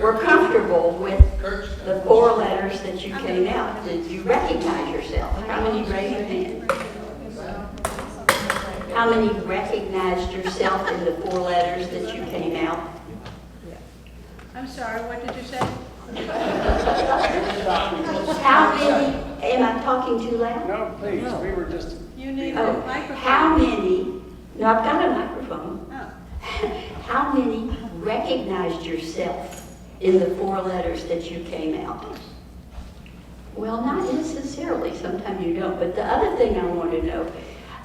were comfortable with the 4 letters that you came out? Did you recognize yourself? How many raised your hand? How many recognized yourself in the 4 letters that you came out? I'm sorry, what did you say? How many, am I talking too loud? No, please, we were just, You need a Oh, microphone. how many, no, I've got a microphone. Oh. How many recognized yourself in the 4 letters that you came out? Well, not necessarily. Sometimes you don't. But the other thing I want to know,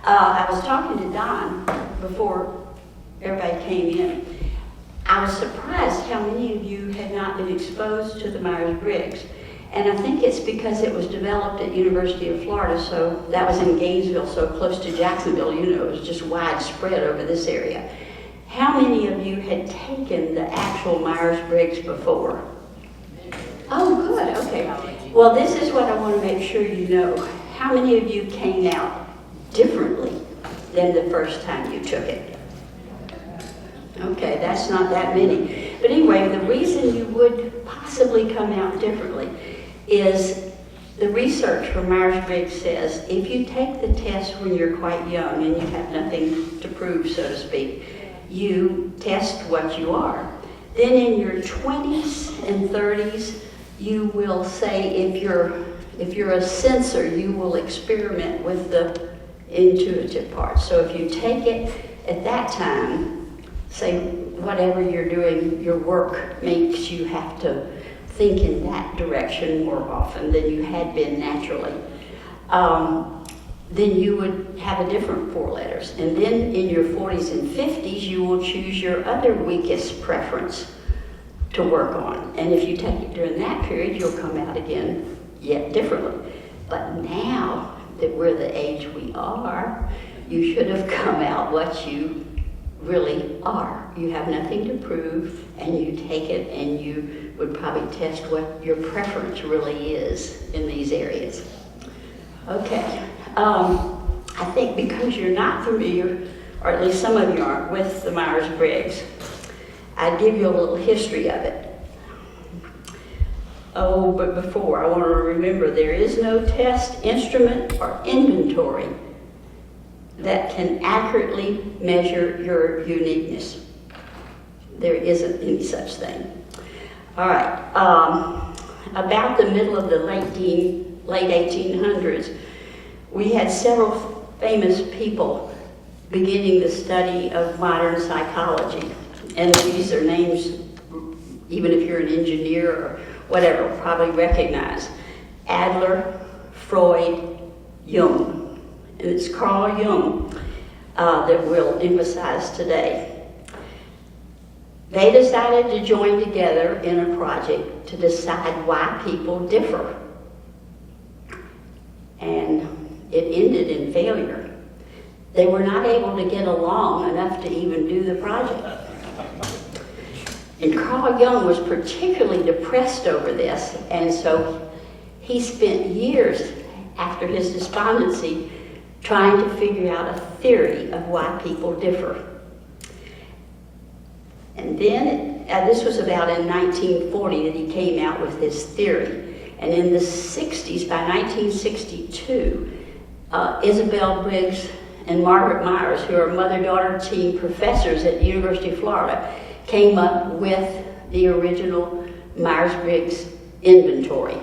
I was talking to Don before everybody came in. I was surprised how many of you had not been exposed to the Myers-Briggs. And I think it's because it was developed at University of Florida, so that was in Gainesville, so close to Jacksonville, you know, it was just widespread over this area. How many of you had taken the actual Myers-Briggs before? Oh, good, okay. Well, this is what I want to make sure you know. How many of you came out differently than the first time you took it? Okay, that's not that many. But anyway, the reason you would possibly come out differently is the research from Myers-Briggs says if you take the test when you're quite young and you have nothing to prove, so to speak, you test what you are. Then in your 20s and 30s, you will say if you're a sensor, you will experiment with the intuitive part. So if you take it at that time, say whatever you're doing, your work makes you have to think in that direction more often than you had been naturally, then you would have a different 4 letters. And then in your 40s and 50s, you will choose your other weakest preference to work on. And if you take it during that period, you'll come out again yet differently. But now that we're the age we are, you should have come out what you really are. You have nothing to prove, and you take it and you would probably test what your preference really is in these areas. Okay, I think because you're not familiar, or at least some of you aren't, with the Myers-Briggs, I'd give you a little history of it. Oh, but before, I want to remember there is no test, instrument, or inventory that can accurately measure your uniqueness. There isn't any such thing. All right, about the middle of the late 1800s, we had several famous people beginning the study of modern psychology. And these are names, even if you're an engineer or whatever, probably recognize. Adler, Freud, Jung. And it's Carl Jung that we'll emphasize today. They decided to join together in a project to decide why people differ. And it ended in failure. They were not able to get along enough to even do the project. And Carl Jung was particularly depressed over this, and so he spent years after his despondency trying to figure out a theory of why people differ. And then, this was about in 1940 that he came out with his theory. And in the 60s, by 1962, Isabel Briggs and Margaret Myers, who are mother-daughter team professors at the University of Florida, came up with the original Myers-Briggs inventory.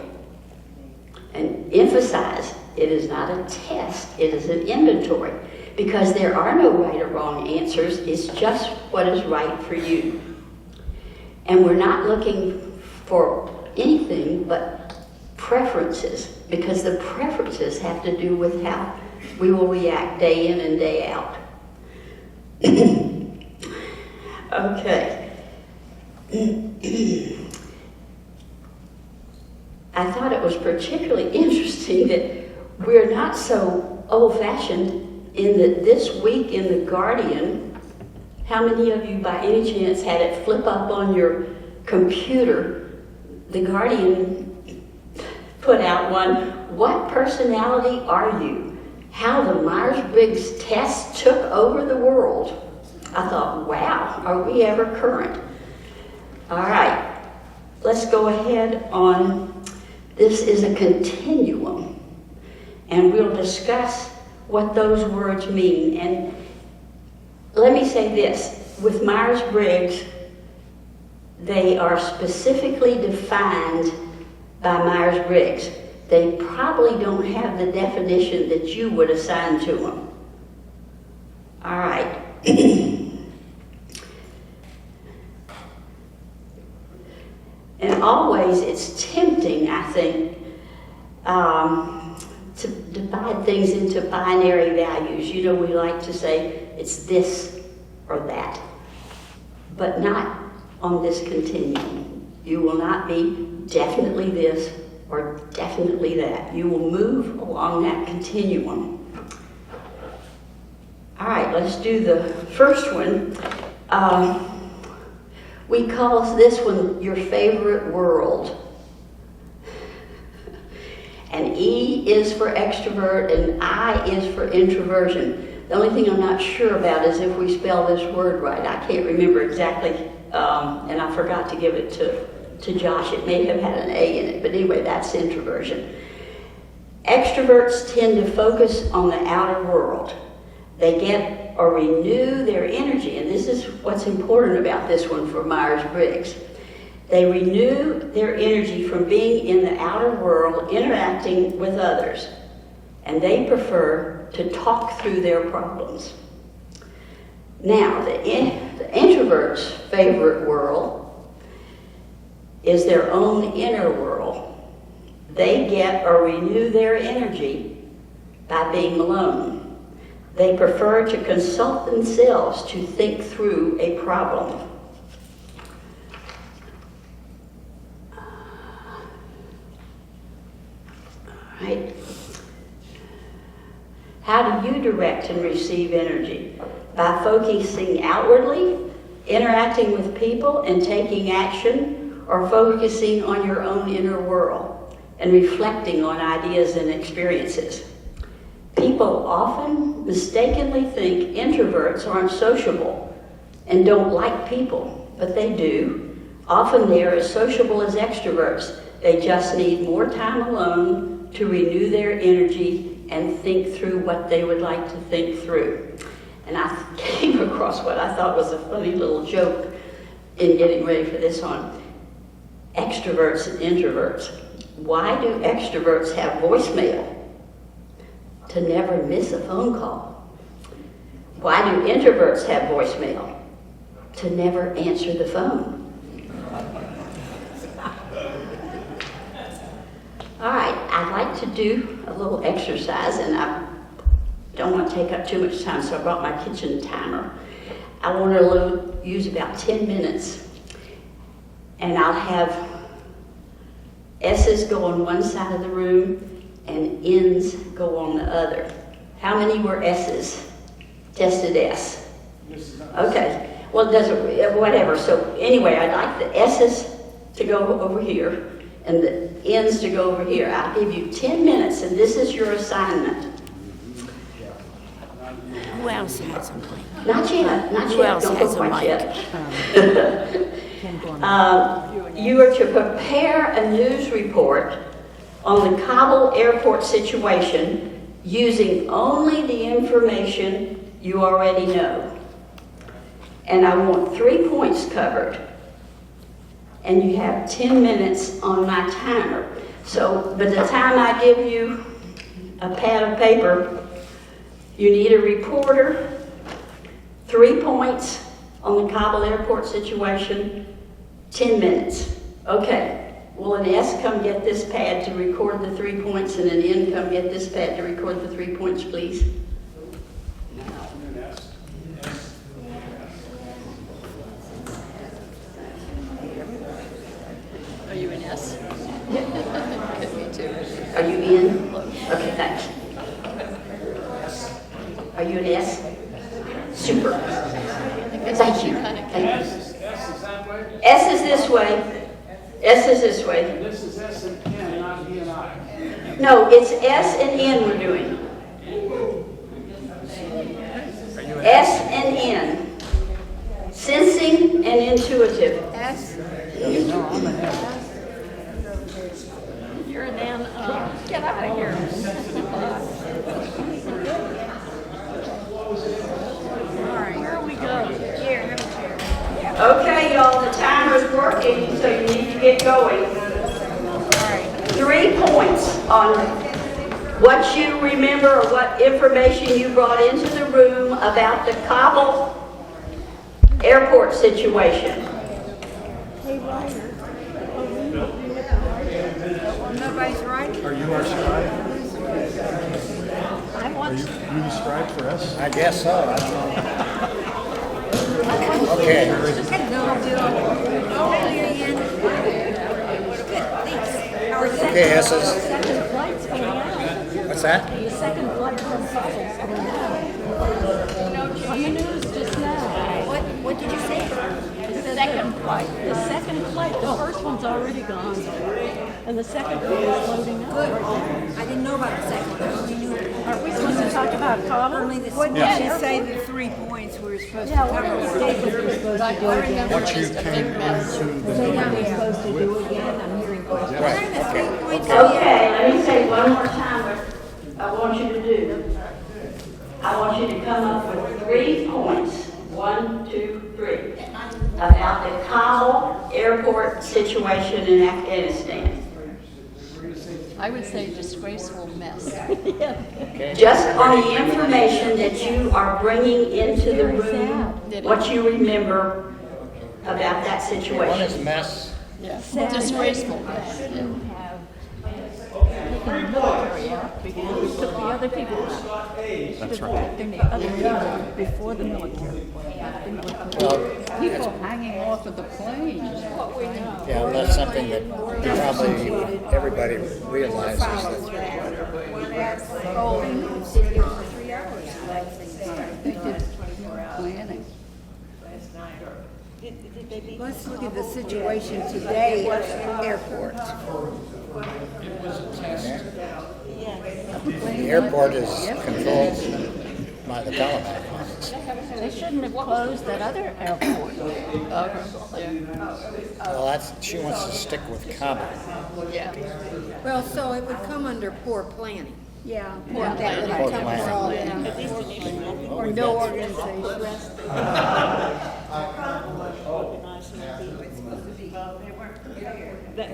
And emphasize, it is not a test, it is an inventory. Because there are no right or wrong answers, it's just what is right for you. And we're not looking for anything but preferences, because the preferences have to do with how we will react day in and day out. Okay. I thought it was particularly interesting that we're not so old-fashioned in that this week in The Guardian, how many of you by any chance had it flip up on your computer? The Guardian put out one, "What personality are you? How the Myers-Briggs test took over the world." I thought, wow, are we ever current? All right. let's go ahead on, this is a continuum. And we'll discuss what those words mean. And let me say this, with Myers-Briggs, they are specifically defined by Myers-Briggs. They probably don't have the definition that you would assign to them. All right. And always it's tempting, I think, to divide things into binary values. You know, we like to say it's this or that, but not on this continuum. You will not be definitely this or definitely that. You will move along that continuum. All right, let's do the first one. We call this one your favorite world. And E is for extrovert and I is for introversion. The only thing I'm not sure about is if we spell this word right. I can't remember exactly, and I forgot to give it to Josh. It may have had an A in it, but anyway, that's introversion. Extroverts tend to focus on the outer world. They get or renew their energy, and this is what's important about this one for Myers-Briggs. They renew their energy from being in the outer world, interacting with others, and they prefer to talk through their problems. Now, the introvert's favorite world is their own inner world. They get or renew their energy by being alone. They prefer to consult themselves to think through a problem. Right? How do you direct and receive energy? By focusing outwardly, interacting with people and taking action, or focusing on your own inner world and reflecting on ideas and experiences. People often mistakenly think introverts aren't sociable and don't like people, but they do. Often they are as sociable as extroverts. They just need more time alone to renew their energy and think through what they would like to think through. And I came across what I thought was a funny little joke in getting ready for this one. Extroverts and introverts. Why do extroverts have voicemail? To never miss a phone call. Why do introverts have voicemail? To never answer the phone. All right, I'd like to do a little exercise, and I don't want to take up too much time, so I brought my kitchen timer. I want to use about 10 minutes, and I'll have S's go on one side of the room and N's go on the other. How many were S's? Tested S. Okay, well, it doesn't, whatever. So anyway, I'd like the S's to go over here and the N's to go over here. I'll give you 10 minutes, and this is your assignment. Who else has a mic? Not yet, not Who yet. else Don't has go a quite mic? yet. You are to prepare a news report on the Kabul airport situation using only the information you already know. And I want 3 points covered. And you have 10 minutes on my timer. So by the time I give you a pad of paper, you need a reporter, 3 points on the Kabul airport situation, 10 minutes. Okay, will an S come get this pad to record the 3 points and an N come get this pad to record the 3 points, please? Are you an S? Me too. Are you in? Okay, thanks. Are you an S? Super. Thank you. Thank you. S is this way. S is this way. This is S and N, not E and I. No, it's S and N we're doing. S and N. Sensing and intuitive. S? No, I'm an S. Here then, get out of here. All right, here we go. Here, have a chair. Okay, y'all, the timer's working, so you need to get going. 3 points on what you remember or what information you brought into the room about the Kabul airport situation. Nobody's right. Are you our scribe? I Are want you the scribe for us? I guess so. I don't know. Okay. Okay, this is. second flight's going out. What's that? The second flight from Brussels going out. On the news just now. What did you say? The second flight. The second flight. The first one's already gone. And the second one is loading up. Good. I didn't know about the second one. I only knew. Are we supposed to talk about Kabul? Only the What second. did you say the 3 points we were supposed to Yeah, cover? what are the statements we're supposed to do again? What you came into the So now we're meeting supposed to do with. again. I'm hearing questions. Right. What are the 3 points? Okay, let me say one more time what I want you to do. I want you to come up with 3 points, 1, 2, 3, about the Kabul airport situation in Afghanistan. I would say disgraceful mess. Just on the information that you are bringing into the room, what you remember about that One situation. is mess. Yeah. Disgraceful mess. Yeah. Taken the military out because we took the other people out. That's right. And the other people before the military. Well, Hanging off of the planes. What we know. yeah, that's something that probably everybody realizes. That They did planning. Let's look at the situation today at the airport. the airport is controlled by the Taliban. They shouldn't have closed that other airport. Well, she wants to stick with Kabul. Yeah. Well, so it would come under poor planning. Yeah. That would Poor come planning. for all that. Or no organization.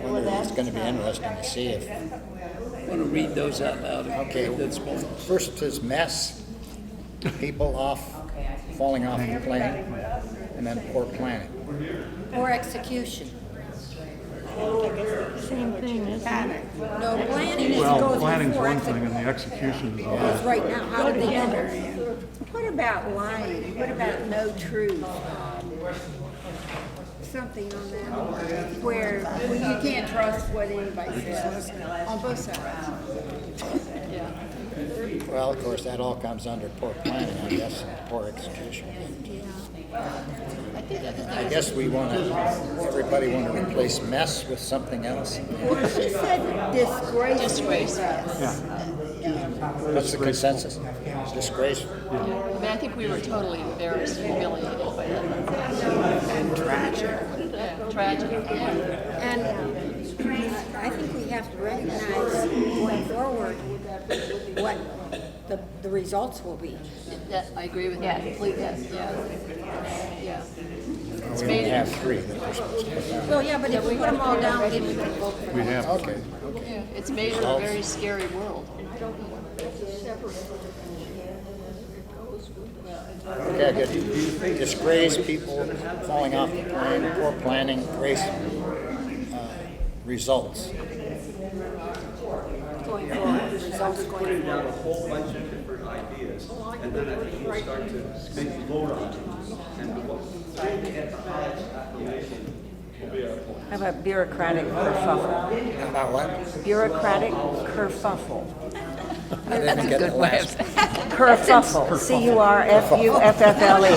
Well, it's going to be interesting to see if. Want to read those out loud? Okay, first is mess, people falling off the plane, and then poor planning. Or execution. Same thing, isn't it? No, planning is Well, goes planning's before one thing and the execution is another. It's right now. How did they enter? What about lying? What about no truth? Something on that, where you can't trust what anybody says on both sides. Well, of course, that all comes under poor planning, I guess, and poor execution. I guess everybody want to replace mess with something else. Well, she said disgrace. That's the consensus. Disgraceful. I mean, I think we were totally embarrassed and humiliated by that. And tragic. Yeah, tragic. Yeah. And I think we have to recognize going forward what the results will be. That, I agree with that completely. Yeah. We only have 3 that we're supposed to put down. Well, yeah, but if we put them all down, then we can vote for We have. Okay. Yeah. It's made it a very scary world. Okay, good. Disgrace, people falling off the plane, poor planning, results. going forward. Results going Putting forward. down a whole bunch of different ideas, and then I think we'll start to maybe vote on them. And what maybe at the highest acclamation will be our point. How about bureaucratic kerfuffle? How about what? Bureaucratic kerfuffle. I didn't get the last. Kerfuffle. C-U-R-F-U-F-F-L-E.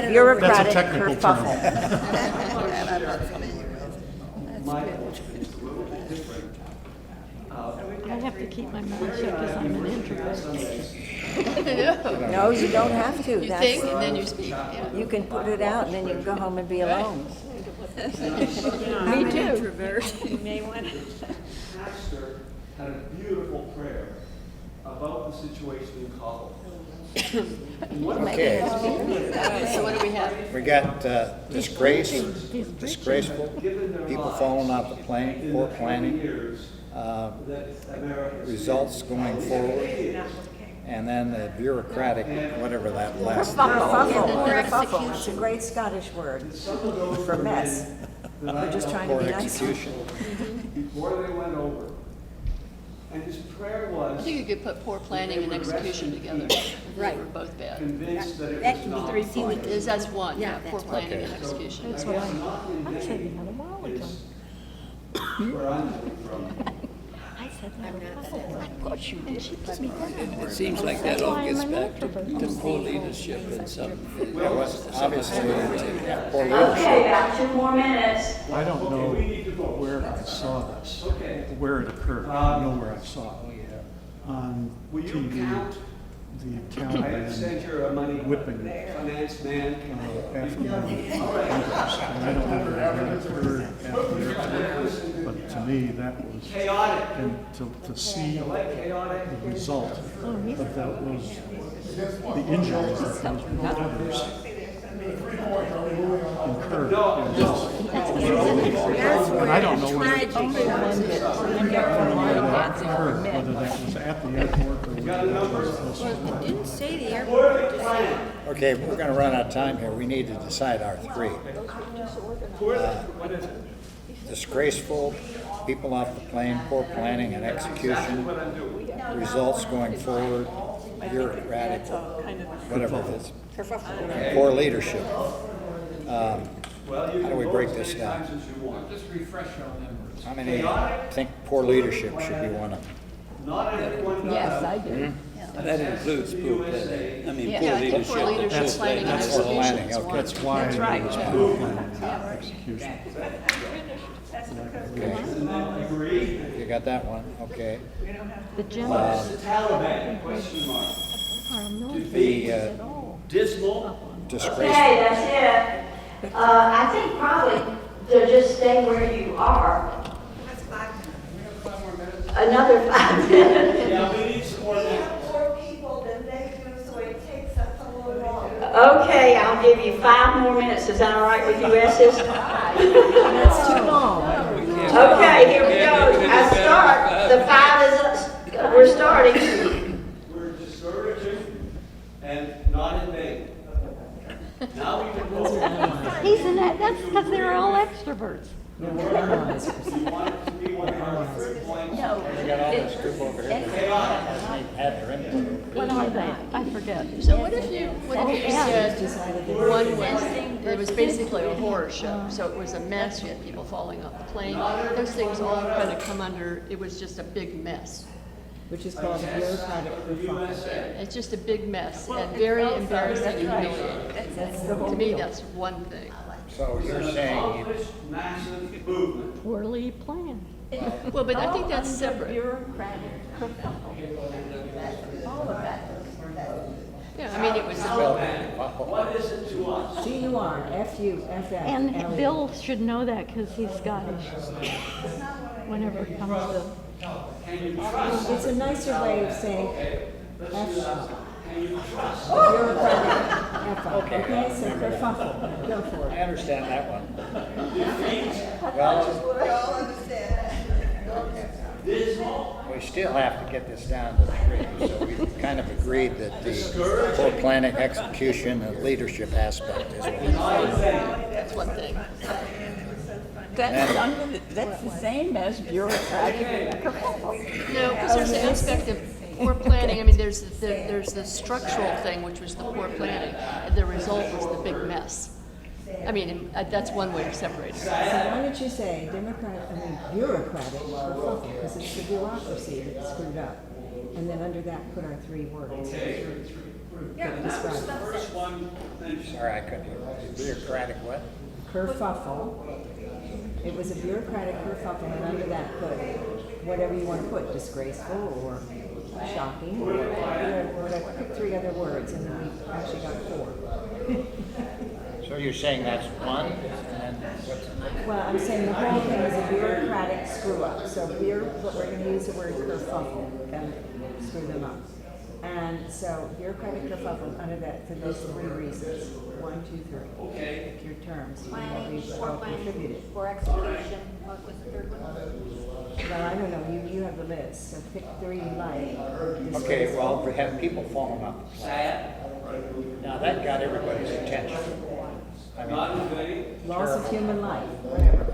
Bureaucratic That's a technical term. kerfuffle. I have to keep my mouth shut because I'm an introvert. No, you don't have to. You think, and then you speak. Yeah. You can put it out and then you can go home and be alone. Me too. may want to. pastor had a beautiful prayer about the situation in Cobble. Okay, So what do we have? we got disgraceful, people falling off the plane, poor planning, results going forward, and then the bureaucratic, whatever that last. Kerfuffle, it's a great Scottish word for mess. We're just trying to Poor be nice. execution. Before they went over. And his prayer I was think you could put poor planning and execution together. They were both bad. convinced that it That was can be not. three points. That's one, Yeah, yeah, poor that's planning okay. and execution. Where I'm from. It seems like that all gets back to poor leadership and some. Yeah, well, obviously, poor Okay, leadership. about 2 more minutes. I don't know where I saw this, where it occurred. I know where I saw it. On Will you TV, count? the I Taliban sent you a money whipping finance man. Afghan leaders. And I don't know where that occurred after their attack, but to me, that was, Chaotic. and to see Like chaotic. the result of that was the injuries that those brothers incurred. And I don't know where that occurred, whether that was at the airport or whether that was elsewhere. Didn't say the airport. Okay, we're gonna run out of time here. We need to decide our three. Disgraceful, people off the plane, poor planning and execution, results going forward, bureaucratic, whatever it is. And poor leadership. How do we break this down? Just refresh our memories. How many think poor leadership should be one of them? Not everyone does. Yes, I do. That includes poor planning. I mean, Yeah, poor I think leadership. poor leadership, and planning, and Poor execution planning, is okay. one. That's why That's it right. was Yeah. poor planning and execution. Okay, Agree? you got that one, okay. The general. Taliban, question mark. The Dismal. disgraceful, Okay, that's it. I think probably to just stay where you are. Another 5 minutes. Yeah, we need some more than More people than they do, so it takes us a little longer. Okay, I'll give you 5 more minutes. Is that all right with you, Estes? That's too long. Okay, here we go. I start. The 5 is us. We're starting. We're discouraging and not in vain. Now we can go. That's because they're all extroverts. We want it to be one of our third points. we got all this group over here. Had their input. What are they? I forget. So what if you said one was, it was basically a horror show, so it was a mess, you had people falling off the plane, those things all kind of come under, it was just a big mess. Which is called a bureaucratic kerfuffle. It's just a big mess and very embarrassing and humiliating. To me, that's one thing. So you're saying, Massive movement. Poorly planned. Well, but I think that's separate. Bureaucratic kerfuffle. All of that. Yeah, I mean, it was, What is it to us? G-U-R-F-U-F-F. and Bill should know that because he's Scottish. Whenever it comes to, It's a nicer way of saying F-shop. Bureaucratic F-up, okay? So kerfuffle, go for I it. understand that one. We all understand that. We still have to get this down to 3, so we kind of agreed that the poor planning, execution, and leadership aspect is one. that's one thing. That's the same as bureaucratic kerfuffle. No, because there's an aspect of poor planning. I mean, there's the structural thing, which was the poor planning, and the result was the big mess. I mean, that's one way to separate it. So why don't you say bureaucratic kerfuffle, because it's the bureaucracy that's screwed up. And then under that, put our 3 words. That describe it. First one, Sorry, I couldn't hear. Bureaucratic what? Kerfuffle. It was a bureaucratic kerfuffle, and under that put whatever you want to put, disgraceful or shocking, or whatever. Pick 3 other words, and then we actually got 4. So you're saying that's 1, and then what's Well, I'm saying the whole thing is a bureaucratic screw up. So here, but we're going to use the word kerfuffle and screw them up. And so bureaucratic kerfuffle under that for these three reasons. 1, 2, 3. Okay. Your terms. Planning, We've for all planning, contributed. for execution, what was the third one? Well, I don't know. You have the list. So pick 3 you like. Okay, well, we have people falling off the plane. Now, that got everybody's attention. I mean, Loss of human life. Whatever.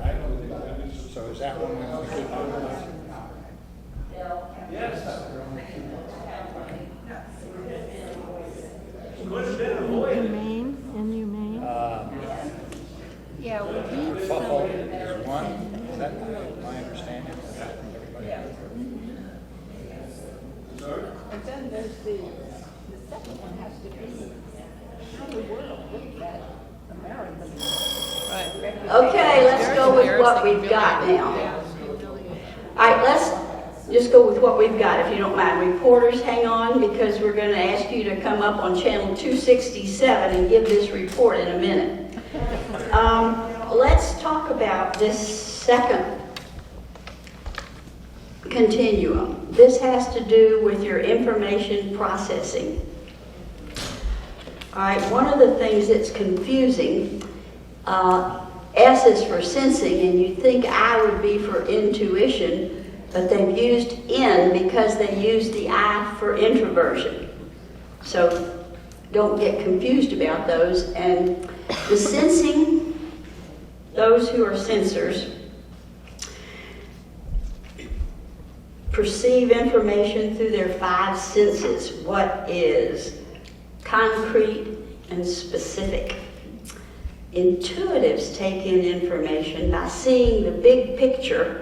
so is that one we want to keep on? Inhumane, inhumane. Yeah, we need Kerfuffle is one, is that my understanding? And then there's the second one has to be how the world looked at Americans. Right. Okay, let's go with what we've got now. All right, let's just go with what we've got, if you don't mind. Reporters, hang on, because we're going to ask you to come up on channel 267 and give this report in a minute. Let's talk about this second continuum. This has to do with your information processing. All right, one of the things that's confusing, S is for sensing, and you'd think I would be for intuition, but they've used N because they used the I for introversion. So don't get confused about those. And the sensing, those who are sensors, perceive information through their 5 senses. What is concrete and specific. Intuitives take in information by seeing the big picture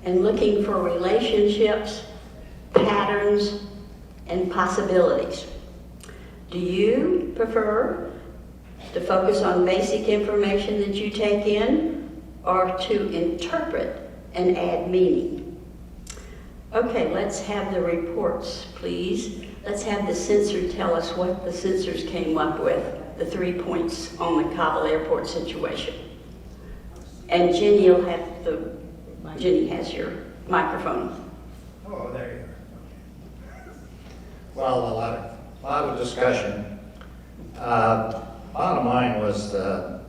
and looking for relationships, patterns, and possibilities. Do you prefer to focus on basic information that you take in, or to interpret and add meaning? Okay, let's have the reports, please. Let's have the censor tell us what the censors came up with, the 3 points on the Kabul airport situation. And Jenny will have Jenny has your microphone. Oh, there you are. Well, a lot of discussion. Bottom line was the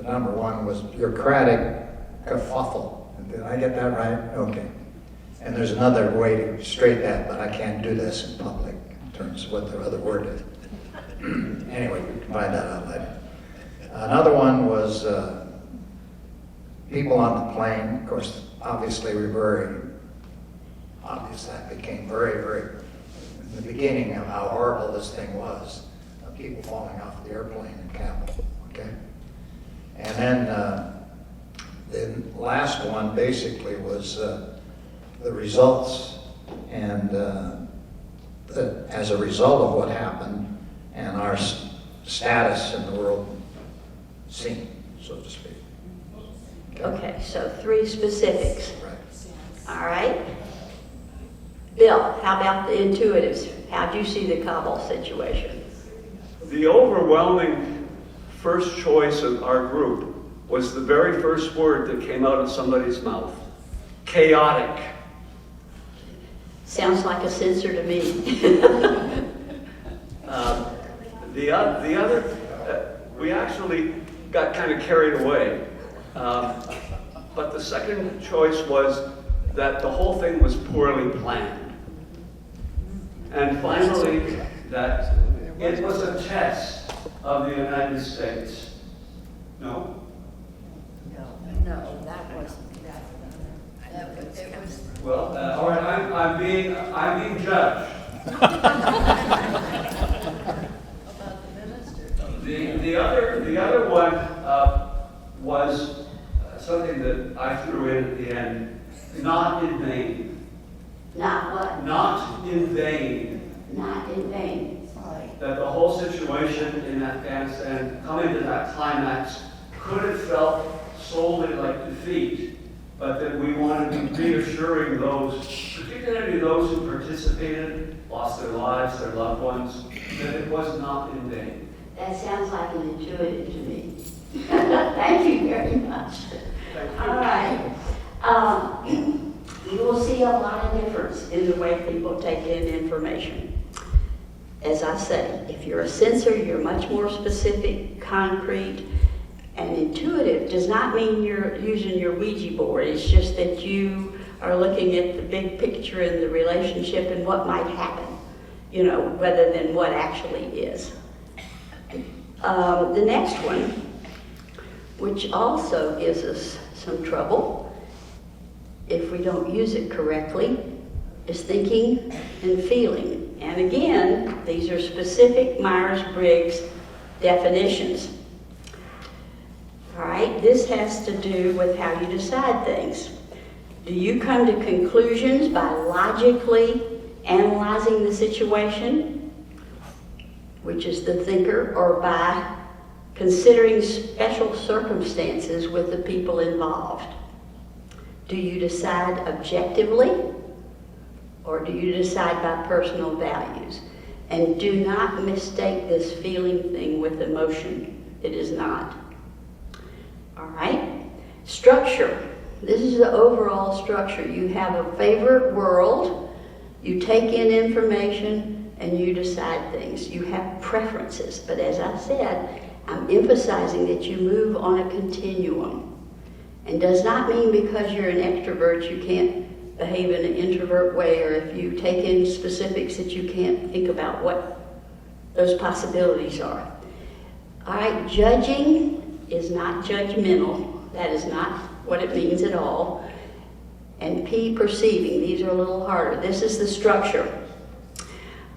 number one was bureaucratic kerfuffle. Did I get that right? Okay. And there's another way to straight that, but I can't do this in public in terms of what the other word is. Anyway, we can find that out later. Another one was people on the plane. Of course, obviously we were very obvious that became very, very, in the beginning of how horrible this thing was, people falling off the airplane in Kabul, okay? And then the last one basically was the results and as a result of what happened and our status in the world scene, so to speak. Okay, so 3 specifics. Right. All right. Bill, how about the intuitives? How'd you see the Kabul situation? The overwhelming first choice of our group was the very first word that came out of somebody's mouth. Chaotic. Sounds like a censor to me. The other, we actually got kind of carried away. But the second choice was that the whole thing was poorly planned. And finally, that it was a test of the United States. No? No, that wasn't. Well, all right, I'm being judged. The other one was something that I threw in at the end. Not in vain. Not what? Not in vain. Not in vain. That the whole situation in Afghanistan, coming to that climax, could have felt solely like defeat, but that we wanted to be reassuring those, particularly those who participated, lost their lives, their loved ones, that it was not in vain. That sounds like an intuitive to me. Thank you very much. All right. You will see a lot of difference in the way people take in information. As I say, if you're a sensor, you're much more specific, concrete, and intuitive. Does not mean you're using your Ouija board. It's just that you are looking at the big picture and the relationship and what might happen, you know, rather than what actually is. The next one, which also gives us some trouble if we don't use it correctly, is thinking and feeling. And again, these are specific Myers-Briggs definitions. All right, this has to do with how you decide things. Do you come to conclusions by logically analyzing the situation, which is the thinker, or by considering special circumstances with the people involved? Do you decide objectively, or do you decide by personal values? And do not mistake this feeling thing with emotion. It is not. All right? Structure. This is the overall structure. You have a favorite world, you take in information, and you decide things. You have preferences, but as I said, I'm emphasizing that you move on a continuum. And does not mean because you're an extrovert you can't behave in an introvert way, or if you take in specifics that you can't think about what those possibilities are. All right, judging is not judgmental. That is not what it means at all. And P, perceiving. These are a little harder. This is the structure.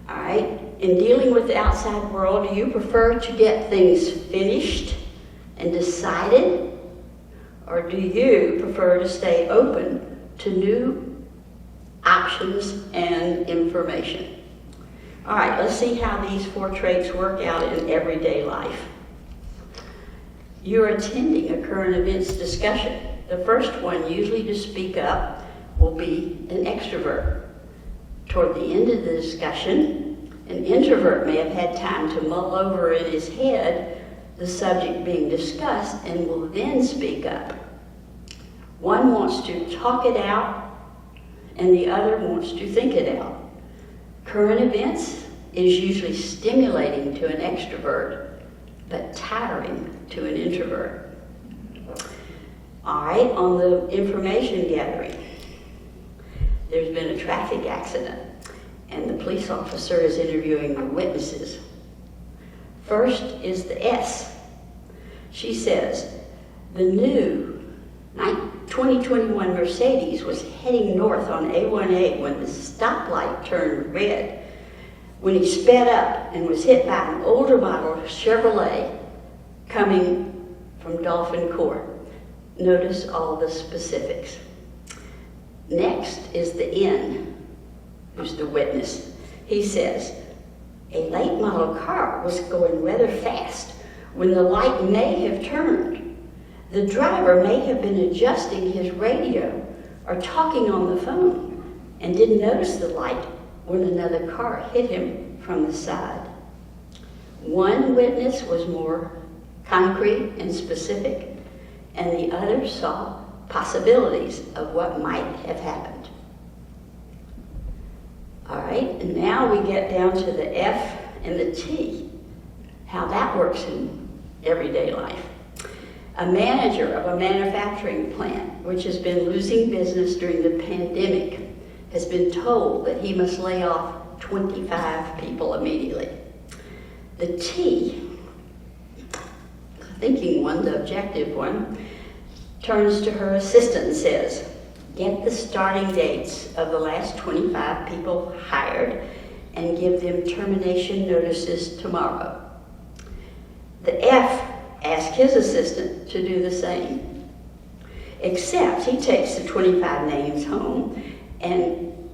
All right, in dealing with the outside world, do you prefer to get things finished and decided? Or do you prefer to stay open to new options and information? All right, let's see how these 4 traits work out in everyday life. You're attending a current events discussion. The first one, usually to speak up, will be an extrovert. Toward the end of the discussion, an introvert may have had time to mull over in his head the subject being discussed and will then speak up. One wants to talk it out and the other wants to think it out. Current events is usually stimulating to an extrovert, but tiring to an introvert. All right, on the information gathering, there's been a traffic accident and the police officer is interviewing the witnesses. First is the S. She says, the new 2021 Mercedes was heading north on A1A when the stoplight turned red. When he sped up and was hit by an older model Chevrolet coming from Dolphin Court. Notice all the specifics. Next is the N, who's the witness. He says, a late model car was going rather fast when the light may have turned. The driver may have been adjusting his radio or talking on the phone and didn't notice the light when another car hit him from the side. One witness was more concrete and specific, and the other saw possibilities of what might have happened. All right, and now we get down to the F and the T, how that works in everyday life. A manager of a manufacturing plant, which has been losing business during the pandemic, has been told that he must lay off 25 people immediately. The T, the thinking one, the objective one, turns to her assistant and says, get the starting dates of the last 25 people hired and give them termination notices tomorrow. The F asks his assistant to do the same, except he takes the 25 names home and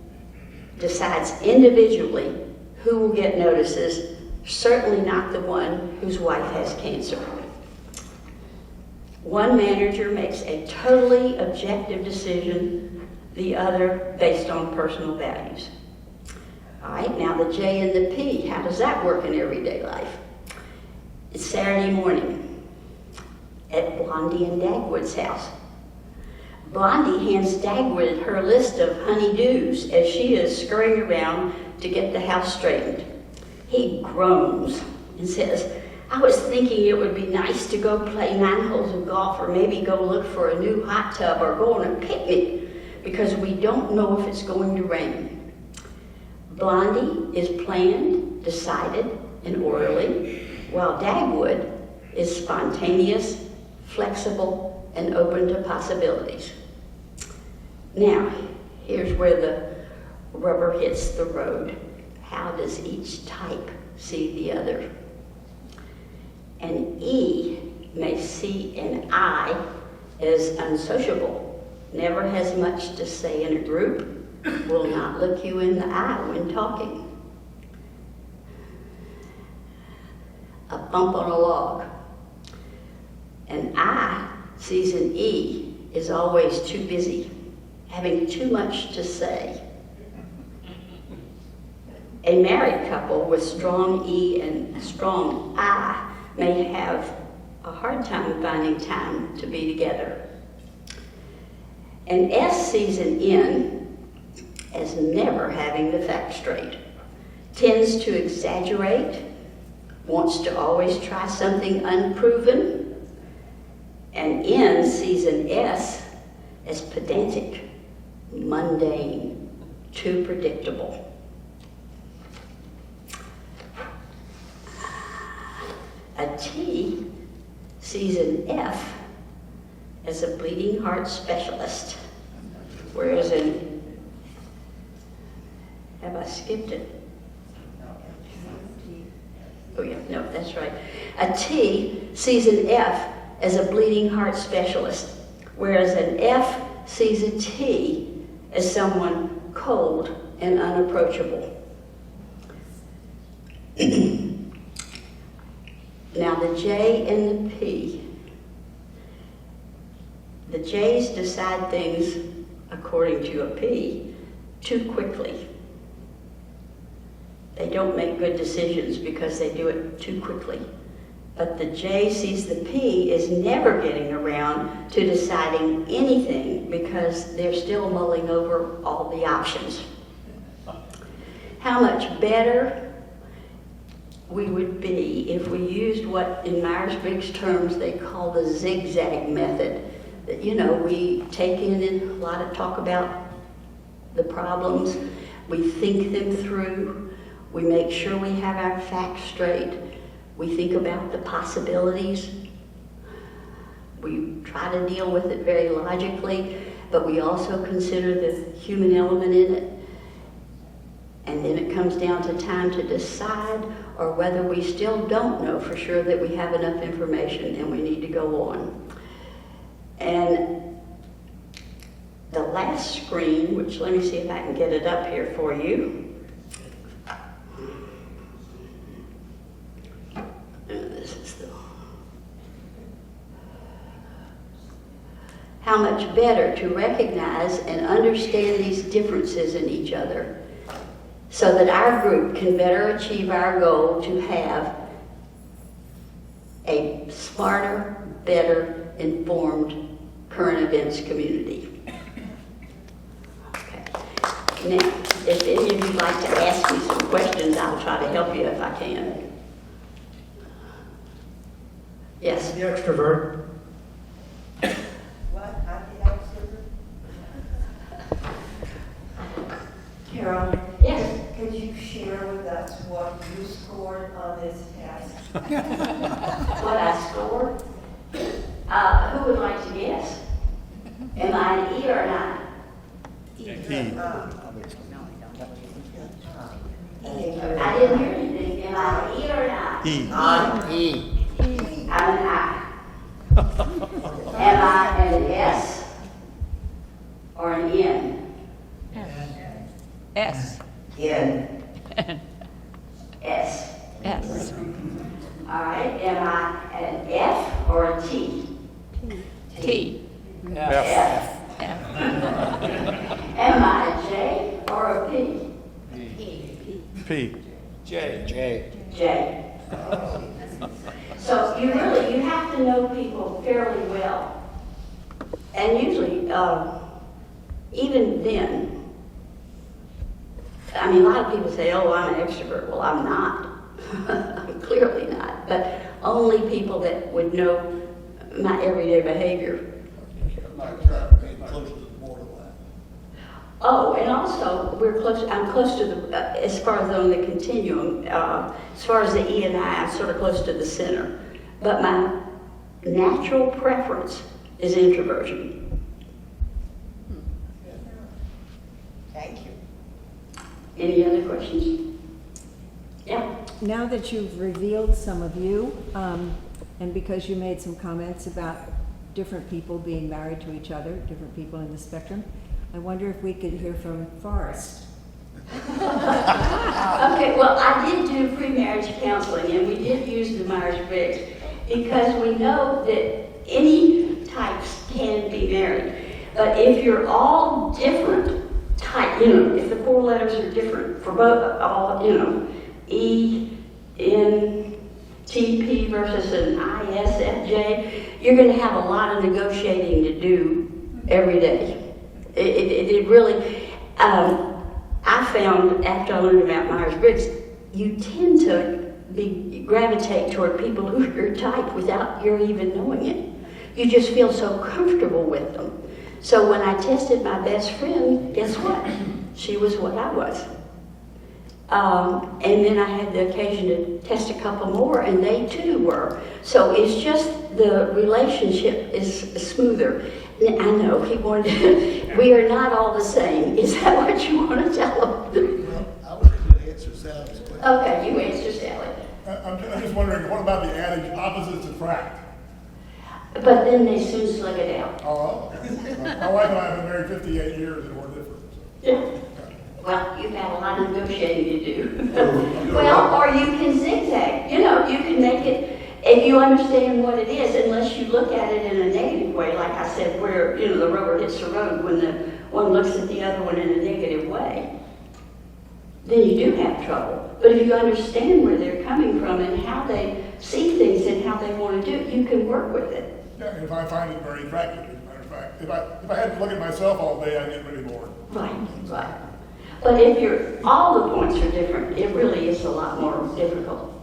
decides individually who will get notices, certainly not the one whose wife has cancer. One manager makes a totally objective decision, the other based on personal values. All right, now the J and the P, how does that work in everyday life? It's Saturday morning at Blondie and Dagwood's house. Blondie hands Dagwood her list of honey-dos as she is scurrying around to get the house straightened. He groans and says, I was thinking it would be nice to go play 9 holes of golf or maybe go look for a new hot tub or go on a picnic because we don't know if it's going to rain. Blondie is planned, decided, and orderly, while Dagwood is spontaneous, flexible, and open to possibilities. Now, here's where the rubber hits the road. How does each type see the other? An E may see an I as unsociable, never has much to say in a group, will not look you in the eye when talking. A bump on a log. An I sees an E is always too busy, having too much to say. A married couple with strong E and strong I may have a hard time finding time to be together. An S sees an N as never having the facts straight, tends to exaggerate, wants to always try something unproven. An N sees an S as pedantic, mundane, too predictable. A T sees an F as a bleeding heart specialist, whereas have I skipped it? Oh yeah, no, that's right. A T sees an F as a bleeding heart specialist, whereas an F sees a T as someone cold and unapproachable. Now the J and the P. The J's decide things, according to a P, too quickly. They don't make good decisions because they do it too quickly. But the J sees the P is never getting around to deciding anything because they're still mulling over all the options. How much better we would be if we used what in Myers-Briggs terms they call the zigzag method. That, you know, we take in a lot of talk about the problems, we think them through, we make sure we have our facts straight, we think about the possibilities, we try to deal with it very logically, but we also consider the human element in it. And then it comes down to time to decide, or whether we still don't know for sure that we have enough information and we need to go on. And the last screen, which let me see if I can get it up here for you. This is the... How much better to recognize and understand these differences in each other, so that our group can better achieve our goal to have a smarter, better informed current events community. Okay. Now, if any of you would like to ask me some questions, I'll try to help you if I can. Yes? The extrovert. What? I'm the extrovert? Carol? Yes? Could you share with us what you scored on this test? What I scored? Who would like to guess? Am I an E or an I? E. I didn't hear anything. Am I an E or an I? E. I'm an I. Am I an S or an N? S. N. S. S. All right. Am I an F or a T? T. F. Am I a J or a P? P. J. J. So you have to know people fairly well. And usually, even then, I mean, a lot of people say, oh, I'm an extrovert. Well, I'm not. I'm clearly not. But only people that would know my everyday behavior. Close to the borderline. Oh, and also, I'm close to the, as far as on the continuum, as far as the E and I, I'm sort of close to the center. But my natural preference is introversion. Thank you. Any other questions? Yeah. Now that you've revealed some of you, and because you made some comments about different people being married to each other, different people in the spectrum, I wonder if we could hear from Forrest. Okay, well, I did do pre-marriage counseling, and we did use the Myers-Briggs because we know that any types can be married. But if you're all different type, if the 4 letters are different for both, all, E, N, T, P versus an I, S, F, J, you're going to have a lot of negotiating to do every day. It really, I found after I learned about Myers-Briggs, you tend to gravitate toward people who are your type without your even knowing it. You just feel so comfortable with them. So when I tested my best friend, guess what? She was what I was. And then I had the occasion to test a couple more, and they too were. So it's just the relationship is smoother. I know he wanted. We are not all the same. Is that what you want to tell them? Well, I was going to answer Sally's question. Okay, you answer Sally. I'm just wondering, what about the adage, opposites attract? But then they soon slug it out. Oh, my wife and I have been married 58 years and we're different. Yeah. Well, you've had a lot of negotiating to do. Well, or you can zigzag. You can make it, if you understand what it is, unless you look at it in a negative way, like I said, where, the rubber hits the road when the one looks at the other one in a negative way, then you do have trouble. But if you understand where they're coming from and how they see things and how they want to do it, you can work with it. Yeah, if I find it very attractive, as a matter of fact. If I had to look at myself all day, I'd get really bored. Right. But if all the points are different, it really is a lot more difficult.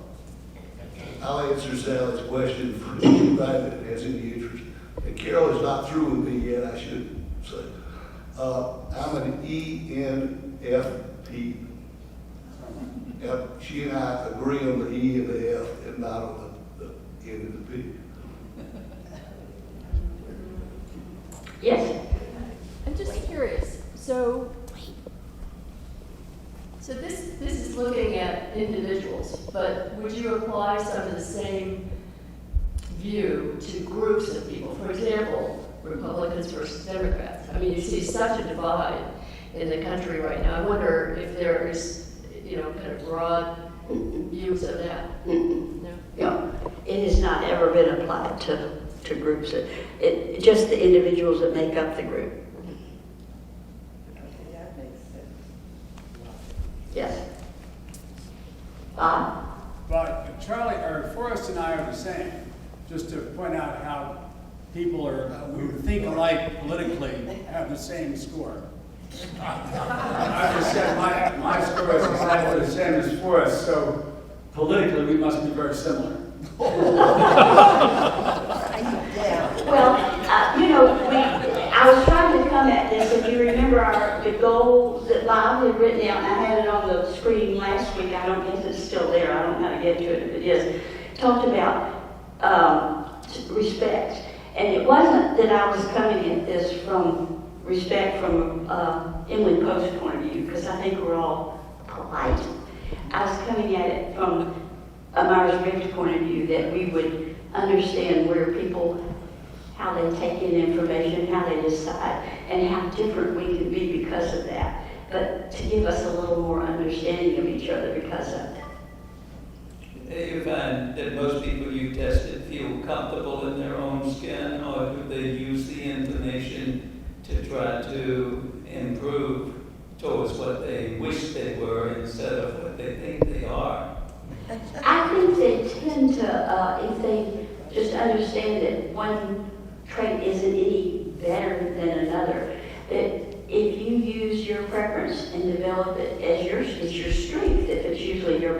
I'll answer Sally's question for anybody that has any interest. And Carol is not through with me yet, I should say. I'm an ENFP. She and I agree on the E and the F and not on the N and the P. Yes. I'm just curious, so this is looking at individuals, but would you apply some of the same view to groups of people? For example, Republicans versus Democrats. I mean, you see such a divide in the country right now. I wonder if there is, kind of broad views of that. No, it has not ever been applied to groups. Just the individuals that make up the group. That makes sense. Yes. Bob? But Charlie, or Forrest and I are the same, just to point out how people who think alike politically have the same score. I just said my score is exactly the same as Forrest, so politically we must be very similar. Well, I was trying to come at this. If you remember the goal that Bob had written out, and I had it on the screen last week. I don't guess it's still there. I don't know how to get to it if it is. Talked about respect. And it wasn't that I was coming at this from respect from Emily Post's point of view, because I think we're all polite. I was coming at it from a Myers-Briggs point of view, that we would understand where people, how they take in information, how they decide, and how different we can be because of that. But to give us a little more understanding of each other because of that. You find that most people you tested feel comfortable in their own skin, or do they use the information to try to improve towards what they wish they were instead of what they think they are? I think they tend to, if they just understand that one trait isn't any better develop it as your strength. If it's usually your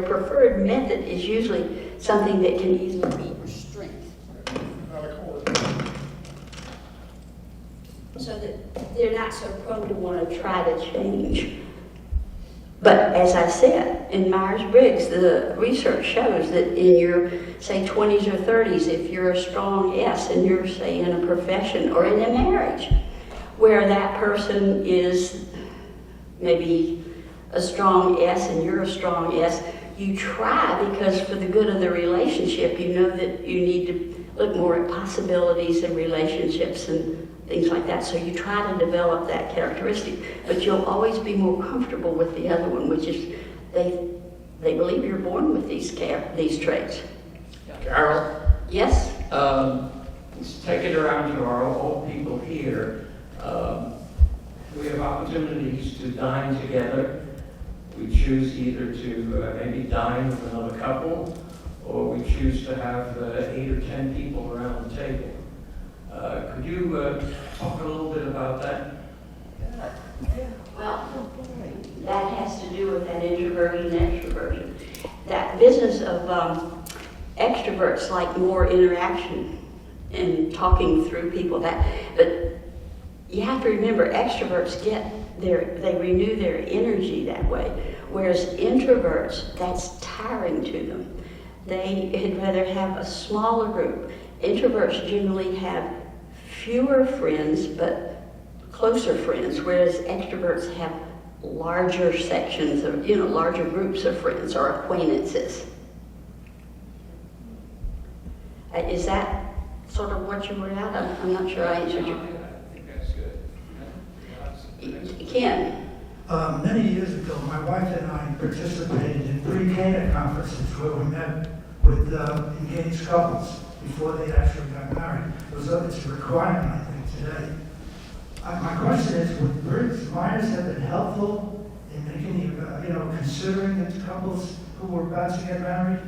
preferred method is usually something that can easily be your strength. So that they're not so prone to want to try to change. But as I said, in Myers-Briggs, the research shows that in your, say, 20s or 30s, if you're a strong S and you're, say, in a profession or in a marriage where that person is maybe a strong S and you're a strong S, you try, because for the good of the relationship, you know that you need to look more at possibilities and relationships and things like that. So you try to develop that characteristic, but you'll always be more comfortable with the other one, which is they believe you're born with these traits. Carol? Yes? Let's take it around to our old people here. We have opportunities to dine together. We choose either to maybe dine with another couple, or we choose to have 8 or 10 people around the table. Could you talk a little bit about that? Well, that has to do with that introversion and extroversion. That business of extroverts like more interaction and talking through people. But you have to remember, extroverts they renew their energy that way, whereas introverts, that's tiring to them. They'd rather have a smaller group. Introverts generally have fewer friends, but closer friends, whereas extroverts have larger sections of, larger groups of friends or acquaintances. Is that sort of what you were at? I'm not sure I answered you. I think that's good. Ken? Many years ago, my wife and I participated in pre-Cana conferences where we met with engaged couples before they actually got married. It's a requirement, I think, today. My question is, would Briggs-Myers have been helpful in making you, considering the couples who were about to get married?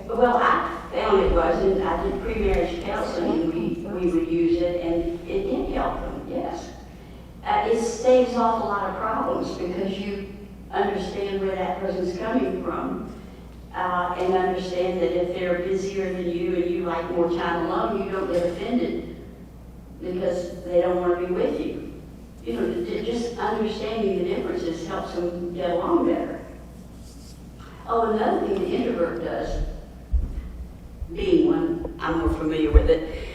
Well, I found it was, and I did pre-marriage counseling, and we would use it, and it did help them, yes. It staves off a lot of problems because you understand where that person's coming from, and understand that if they're busier than you and you like more time alone, you don't get offended because they don't want to be with you. Just understanding the differences helps them get along better. Oh, another thing the introvert does, being one, I'm more familiar with it,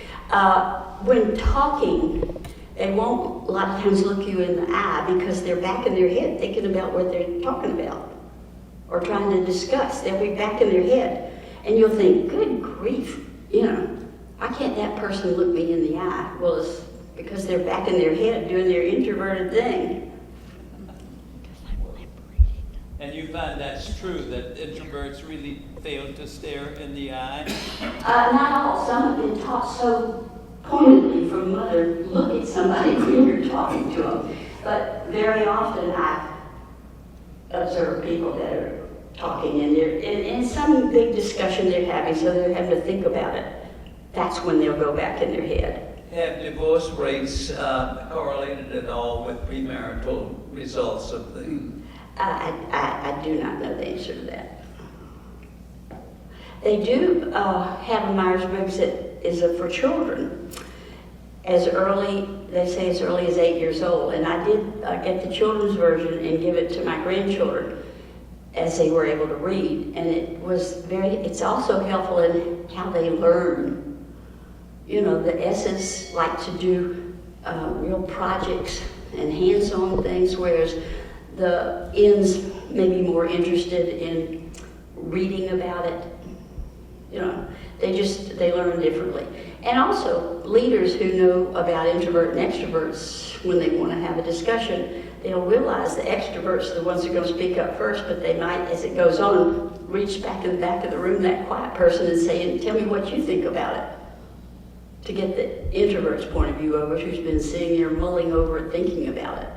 when talking, they won't a lot of times look you in the eye because they're back in their head thinking about what they're talking about or trying to discuss. They'll be back in their head. And you'll think, good grief, why can't that person look me in the eye? Well, it's because they're back in their head doing their introverted thing. And you find that's true, that introverts really fail to stare in the eye? Not all. Some have been taught so pointedly from mother, look at somebody when you're talking to them. But very often I observe people that are talking and they're in some big discussion they're having, so they're having to think about it. That's when they'll go back in their head. Have divorce rates correlated at all with premarital results of the... I do not know the answer to that. They do have a Myers-Briggs that is for children as early as 8 years old. And I did get the children's version and give it to my grandchildren as they were able to read. And it's also helpful in how they learn. The S's like to do real projects and hands-on things, whereas the N's may be more interested in reading about it. They learn differently. And also, leaders who know about introvert and extroverts, when they want to have a discussion, they'll realize the extroverts are the ones who are going to speak up first, but they might, as it goes on, reach back in the back of the room, that quiet person, and say, tell me what you think about it, to get the introvert's point of view over who's been sitting there mulling over it, thinking about it.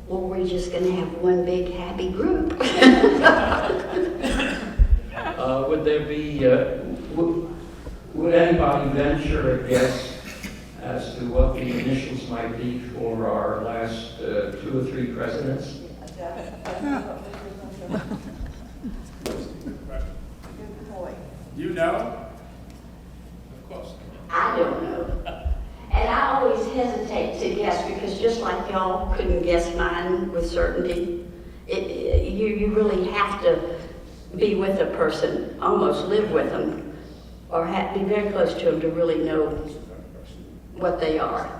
Or we're just going to have one big happy group. Would there be Would anybody venture a guess as to what the initials might be for our last 2 or 3 presidents? You know? Of course. I don't know. And I always hesitate to guess because just like y'all couldn't guess mine with certainty, you really have to be with a person, almost live with them, or be very close to them to really know what they are.